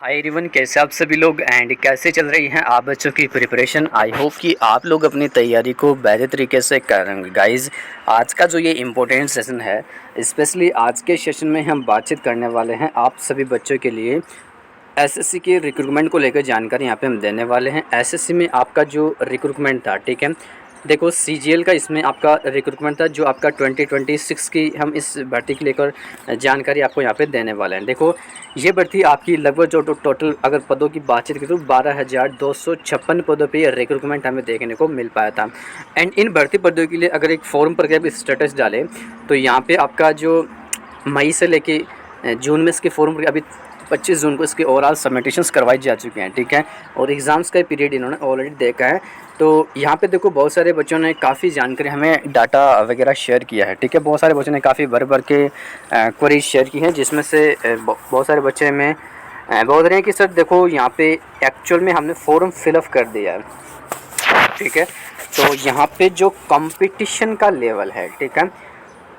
Hi everyone, कैसे आप सभी लोग एंड कैसे चल रही हैं आप बच्चों की प्रिपरेशन। आई होप कि आप लोग अपनी तैयारी को बेहतर तरीके से करेंगे। गाइस, आज का जो ये इम्पोर्टेंट सेशन है, स्पेशली आज के सेशन में हम बातचीत करने वाले हैं आप सभी बच्चों के लिए एसएससी के रिक्रूटमेंट को लेकर जानकारी यहाँ पे हम देने वाले हैं। एसएससी में आपका जो रिक्रूटमेंट था, ठीक है, देखो सीजीएल का इसमें आपका रिक्रूटमेंट था जो आपका 2026 की हम इस भर्ती को लेकर जानकारी आपको यहाँ पे देने वाले हैं। देखो ये भर्ती आपकी लगभग जो टोटल अगर पदों की बातचीत करें तो 12,256 पदों पे ये रिक्रूटमेंट हमें देखने को मिल पाया था। एंड इन भर्ती पदों के लिए अगर एक फॉर्म पर के स्टेटस डालें तो यहाँ पर आपका जो मई से लेके जून में इसके फॉर्म अभी 25 जून को इसके ओवरऑल सबमिटेशंस करवाई जा चुके हैं, ठीक है, और एग्ज़ाम्स का पीरियड इन्होंने ऑलरेडी देखा है। तो यहाँ पे देखो बहुत सारे बच्चों ने काफ़ी जानकारी हमें डाटा वगैरह शेयर किया है, ठीक है, बहुत सारे बच्चों ने काफ़ी भर के क्वेरीज शेयर की हैं, जिसमें से बहुत सारे बच्चे में बोल रहे हैं कि सर देखो यहाँ पे एक्चुअल में हमने फॉर्म फिलअप कर दिया है, ठीक है, तो यहाँ पे जो कंपटीशन का लेवल है, ठीक है,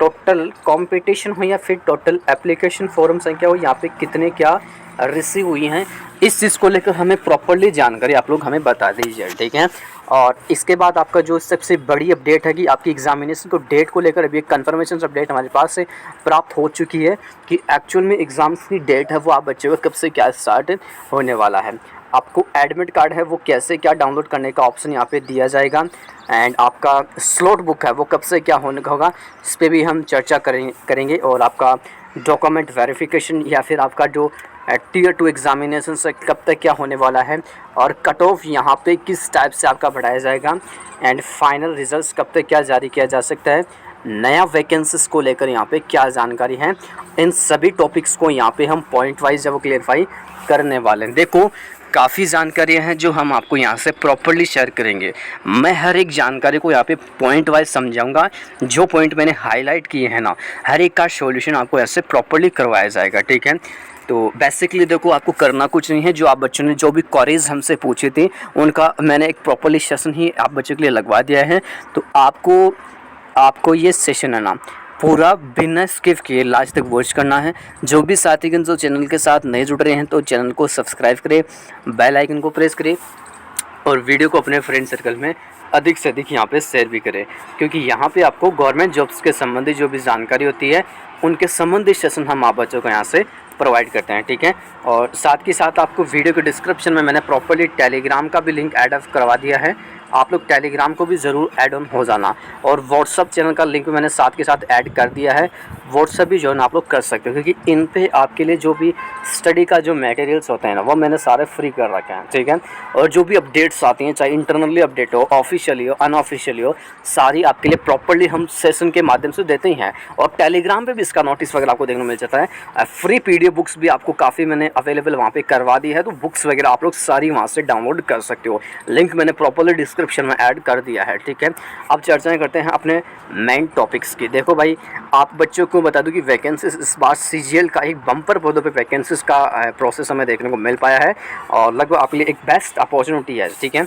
टोटल कंपटीशन हो या फिर टोटल एप्लीकेशन फॉर्म संख्या हो, यहाँ पे कितने क्या रिसीव हुई हैं, इस चीज़ को लेकर हमें प्रॉपर्ली जानकारी आप लोग हमें बता दीजिए, ठीक है। और इसके बाद आपका जो सबसे बड़ी अपडेट है कि आपकी एग्जामिनेशन को डेट को लेकर अभी एक कन्फर्मेशन अपडेट हमारे पास से प्राप्त हो चुकी है कि एक्चुअल में एग्ज़ाम्स की डेट है वो आप बच्चों को कब से क्या स्टार्ट होने वाला है। आपको एडमिट कार्ड है वो कैसे क्या डाउनलोड करने का ऑप्शन यहाँ पे दिया जाएगा, एंड आपका स्लॉट बुक है वो कब से क्या होने का होगा, इस पर भी हम चर्चा करेंगे। और आपका डॉक्यूमेंट वेरिफिकेशन या फिर आपका जो टीयर 2 एग्जामिनेशन से कब तक क्या होने वाला है, और कट ऑफ यहाँ पे किस टाइप से आपका बढ़ाया जाएगा, एंड फाइनल रिजल्ट्स कब तक क्या जारी किया जा सकता है, नया वैकेंसीज को लेकर यहाँ पे क्या जानकारी है, इन सभी टॉपिक्स को यहाँ पे हम पॉइंट वाइज जब क्लियरफाई करने वाले हैं। देखो काफ़ी जानकारियाँ हैं जो हम आपको यहाँ से प्रॉपर्ली शेयर करेंगे। मैं हर एक जानकारी को यहाँ पे पॉइंट वाइज समझाऊंगा, जो पॉइंट मैंने हाईलाइट किए हैं ना, हर एक का सॉल्यूशन आपको ऐसे प्रॉपर्ली करवाया जाएगा, ठीक है। तो बेसिकली देखो आपको करना कुछ नहीं है, जो आप बच्चों ने जो भी क्वेरीज हमसे पूछे थे उनका मैंने एक प्रॉपर्ली सेशन ही आप बच्चों के लिए लगवा दिया है। तो आपको ये सेशन है ना पूरा बिना स्किप किए लास्ट तक वॉच करना है। जो भी साथीगण जो चैनल के साथ नए जुड़ रहे हैं तो चैनल को सब्सक्राइब करें, बेल आइकन को प्रेस करें और वीडियो को अपने फ्रेंड सर्कल में अधिक से अधिक यहाँ पे शेयर भी करें, क्योंकि यहाँ पे आपको गवर्नमेंट जॉब्स के संबंधी जो भी जानकारी होती है उनके संबंधित सेशन हम आप बच्चों को यहाँ से प्रोवाइड करते हैं, ठीक है। और साथ ही साथ आपको वीडियो के डिस्क्रिप्शन में मैंने प्रॉपर्ली टेलीग्राम का भी लिंक ऐड करवा दिया है, आप लोग टेलीग्राम को भी ज़रूर ऐड ऑन हो जाना। और व्हाट्सअप चैनल का लिंक भी मैंने साथ के साथ ऐड कर दिया है, व्हाट्सअप भी ज्वाइन आप लोग कर सकते हो, क्योंकि इन पे आपके लिए जो भी स्टडी का जो मटेरियल्स होते हैं ना वो मैंने सारे फ्री कर रखे हैं, ठीक है। और जो भी अपडेट्स आती हैं, चाहे इंटरनली अपडेट हो, ऑफिशियली हो, अनऑफिशियली हो, सारी आपके लिए प्रॉपर्ली हम सेशन के माध्यम से देते ही हैं। और टेलीग्राम पे भी इसका नोटिस वगैरह आपको देखने को मिल जाता है। फ्री पीडीएफ बुक्स भी आपको काफ़ी मैंने अवेलेबल वहाँ पे करवा दी है, तो बुक्स वगैरह आप लोग सारी वहाँ से डाउनलोड कर सकते हो, लिंक मैंने प्रॉपर्ली डिस्क्रिप्शन में ऐड कर दिया है, ठीक है। अब चर्चाएं करते हैं अपने मेन टॉपिक्स की। देखो भाई, आप बच्चों को बता दूं कि वैकेंसीज इस बार सीजीएल का एक बम्पर पदों पे वैकेंसीज का प्रोसेस हमें देखने को मिल पाया है, और लगभग आपके लिए एक बेस्ट अपॉर्चुनिटी है, ठीक है।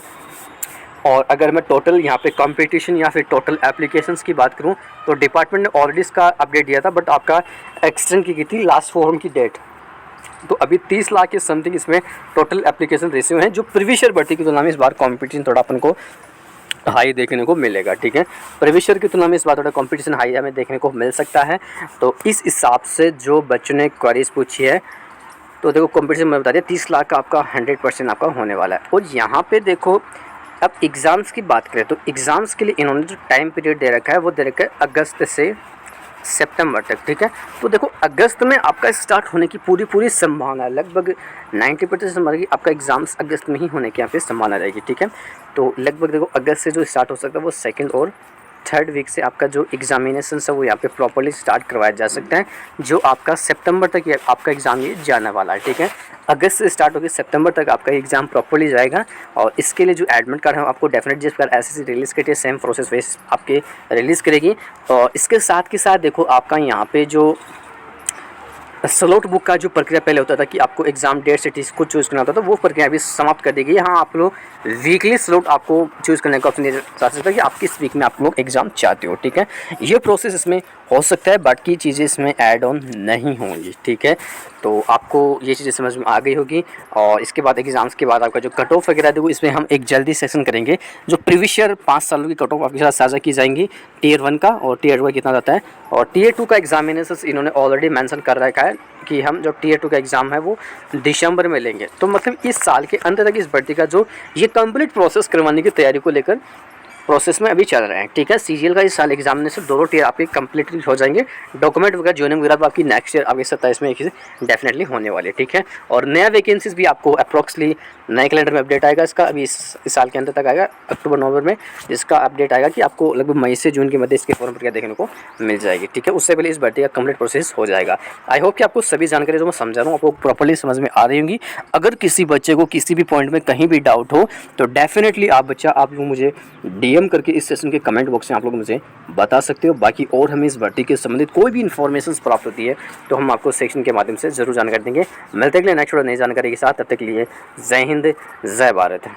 और अगर मैं टोटल यहाँ पे कंपटीशन या फिर टोटल एप्लीकेशंस की बात करूँ तो डिपार्टमेंट ने ऑलरेडी इसका अपडेट दिया था, बट आपका एक्सटेंड की गई थी लास्ट फॉर्म की डेट। तो अभी 30 लाख के समथिंग इसमें टोटल एप्लीकेशन रिसीव हैं, जो प्रीवियस ईयर भर्ती की तुलना में इस बार कंपटीशन थोड़ा अपन को हाई देखने को मिलेगा, ठीक है। प्रीवियस ईयर की तुलना में इस बार थोड़ा कंपटीशन हाई हमें देखने को मिल सकता है। तो इस हिसाब से जो बच्चों ने क्वेरीज पूछी है, तो देखो कंपटीशन में बता दिया 30 लाख का आपका 100% आपका होने वाला है। और यहाँ पे देखो अब एग्ज़ाम्स की बात करें तो एग्ज़ाम्स के लिए इन्होंने जो टाइम पीरियड दे रखा है वो दे रखा है अगस्त से सितंबर तक, ठीक है। तो देखो अगस्त में आपका स्टार्ट होने की पूरी संभावना है, लगभग 90% संभावना की आपका एग्ज़ाम्स अगस्त में ही होने की यहाँ पे संभावना रहेगी, ठीक है। तो लगभग देखो अगस्त से जो स्टार्ट हो सकता है वो सेकंड और थर्ड वीक से आपका जो एग्जामिनेशन है वो यहाँ पे प्रॉपर्ली स्टार्ट करवाया जा सकता है, जो आपका सितंबर तक ये आपका एग्ज़ाम ये जाने वाला है, ठीक है। अगस्त से स्टार्ट होकर सितंबर तक आपका एग्ज़ाम प्रॉपर्ली जाएगा। और इसके लिए जो एडमिट कार्ड है आपको डेफिनेट जिस पर एसएससी रिलीज़ करती है सेम प्रोसेस वेस आपके रिलीज़ करेगी। और इसके साथ के साथ देखो आपका यहाँ पे जो स्लॉट बुक का जो प्रक्रिया पहले होता था कि आपको एग्जाम डेट सिटीज़ को चूज़ करना होता था, वो प्रक्रिया अभी समाप्त कर दी गई है। हाँ, आप लोग वीकली स्लॉट आपको चूज़ करने का ऑप्शन चाह सकते हैं कि आप किस वीक में आप लोग एग्ज़ाम चाहते हो, ठीक है। ये प्रोसेस इसमें हो सकता है, बाकी चीज़ें इसमें ऐड ऑन नहीं होंगी, ठीक है। तो आपको ये चीज़ें समझ में आ गई होगी। और इसके बाद एग्ज़ाम्स के बाद आपका जो कट ऑफ वगैरह देखो, इसमें हम एक जल्दी सेशन करेंगे जो प्रीवियस ईयर 5 सालों की कट ऑफ आपके साथ साझा की जाएंगी, टीयर 1 का और टीयर 2 का कितना जाता है, और टीयर 2 का एग्जामिनेशन इन्होंने ऑलरेडी मेंशन कर रखा है कि हम जो टीयर 2 का एग्ज़ाम है वो दिसंबर में लेंगे। तो मतलब इस साल के अंत तक इस भर्ती का जो ये कंप्लीट प्रोसेस करवाने की तैयारी को लेकर प्रोसेस में अभी चल रहे हैं, ठीक है। सीजीएल का इस साल एग्जामिनेशन दोनों टीयर आपके कंप्लीट हो जाएंगे। डॉक्यूमेंट वगैरह ज्वाइनिंग वगैरह तो आपकी नेक्स्ट ईयर आपके 27 में डेफिनेटली होने वाली है, ठीक है। और नया वैकेंसीज भी आपको अप्रॉक्सली नए कैलेंडर में अपडेट आएगा इसका, अभी इस साल के अंत तक आएगा, अक्टूबर नवंबर में जिसका अपडेट आएगा कि आपको लगभग मई से जून के मध्य इसके फॉर्म प्रक्रिया देखने को मिल जाएगी, ठीक है। उससे पहले इस भर्ती का कंप्लीट प्रोसेस हो जाएगा। आई होप कि आपको सभी जानकारी जो मैं समझा रहा हूँ आपको प्रॉपर्ली समझ में आ रही होंगी। अगर किसी बच्चे को किसी भी पॉइंट में कहीं भी डाउट हो तो डेफिनेटली आप लोग मुझे डीएम करके इस सेशन के कमेंट बॉक्स में आप लोग मुझे बता सकते हो। बाकी और हमें इस भर्ती के संबंधित कोई भी इन्फॉर्मेशन प्राप्त होती है तो हम आपको सेक्शन के माध्यम से ज़रूर जानकारी देंगे। मिलते हैं नेक्स्ट वीडियो नई जानकारी के साथ, तब तक के लिए जय हिंद, जय भारत।